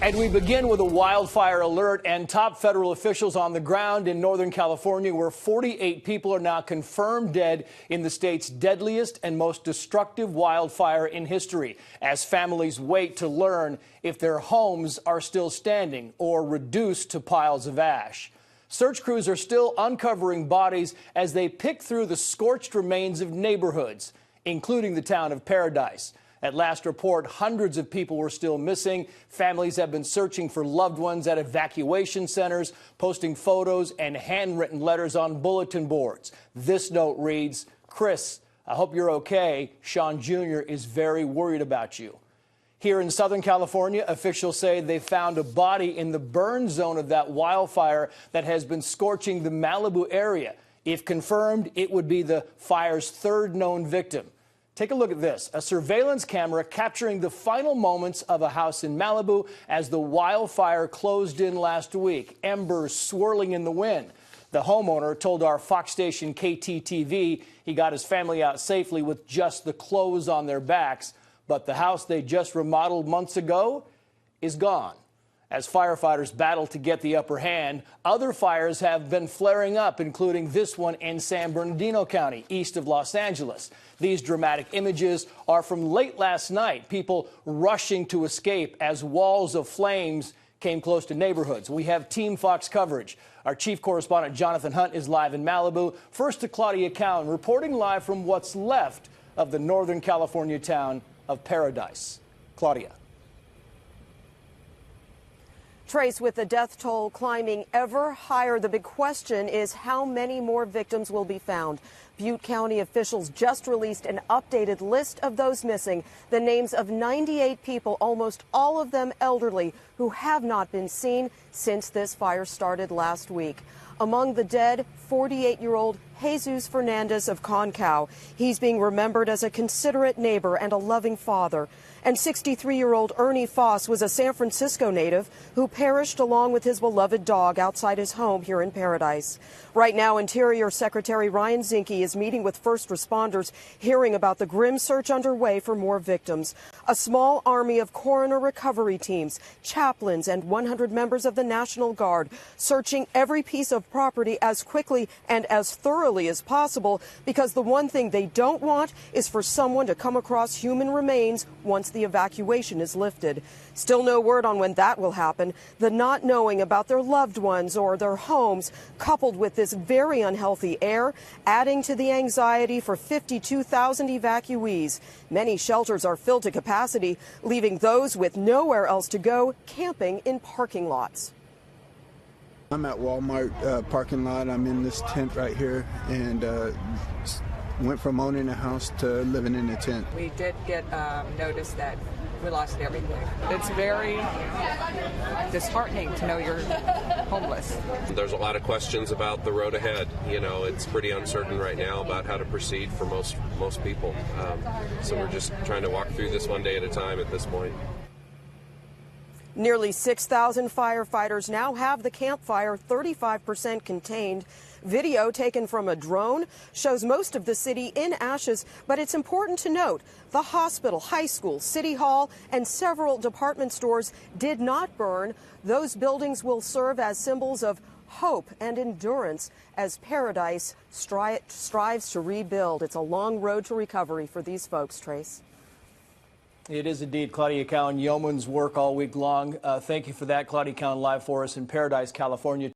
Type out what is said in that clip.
And we begin with a wildfire alert and top federal officials on the ground in Northern California, where 48 people are now confirmed dead in the state's deadliest and most destructive wildfire in history, as families wait to learn if their homes are still standing or reduced to piles of ash. Search crews are still uncovering bodies as they pick through the scorched remains of neighborhoods, including the town of Paradise. At last report, hundreds of people were still missing. Families have been searching for loved ones at evacuation centers, posting photos and handwritten letters on bulletin boards. This note reads, "Chris, I hope you're okay. Sean Jr. is very worried about you." Here in Southern California, officials say they found a body in the burn zone of that wildfire that has been scorching the Malibu area. If confirmed, it would be the fire's third known victim. Take a look at this, a surveillance camera capturing the final moments of a house in Malibu as the wildfire closed in last week, embers swirling in the wind. The homeowner told our Fox station KTTV he got his family out safely with just the clothes on their backs, but the house they just remodeled months ago is gone. As firefighters battle to get the upper hand, other fires have been flaring up, including this one in San Bernardino County, east of Los Angeles. These dramatic images are from late last night, people rushing to escape as walls of flames came close to neighborhoods. We have Team Fox coverage. Our chief correspondent Jonathan Hunt is live in Malibu. First to Claudia Cowan, reporting live from what's left of the Northern California town of Paradise. Claudia. Trace, with the death toll climbing ever higher, the big question is how many more victims will be found. Butte County officials just released an updated list of those missing, the names of 98 people, almost all of them elderly, who have not been seen since this fire started last week. Among the dead, 48-year-old Jesus Fernandez of Concow. He's being remembered as a considerate neighbor and a loving father. And 63-year-old Ernie Foss was a San Francisco native who perished along with his beloved dog outside his home here in Paradise. Right now, Interior Secretary Ryan Zinke is meeting with first responders, hearing about the grim search underway for more victims. A small army of coroner recovery teams, chaplains, and 100 members of the National Guard searching every piece of property as quickly and as thoroughly as possible, because the one thing they don't want is for someone to come across human remains once the evacuation is lifted. Still no word on when that will happen. The not knowing about their loved ones or their homes, coupled with this very unhealthy air, adding to the anxiety for 52,000 evacuees. Many shelters are filled to capacity, leaving those with nowhere else to go camping in parking lots. I'm at Walmart parking lot. I'm in this tent right here, and went from owning a house to living in a tent. We did get notice that we lost everything. It's very disheartening to know you're homeless. There's a lot of questions about the road ahead. You know, it's pretty uncertain right now about how to proceed for most people. So we're just trying to walk through this one day at a time at this point. Nearly 6,000 firefighters now have the campfire 35% contained. Video taken from a drone shows most of the city in ashes, but it's important to note the hospital, high school, city hall, and several department stores did not burn. Those buildings will serve as symbols of hope and endurance as Paradise strives to rebuild. It's a long road to recovery for these folks, Trace. It is indeed. Claudia Cowan, yeoman's work all week long. Thank you for that. Claudia Cowan live for us in Paradise, California.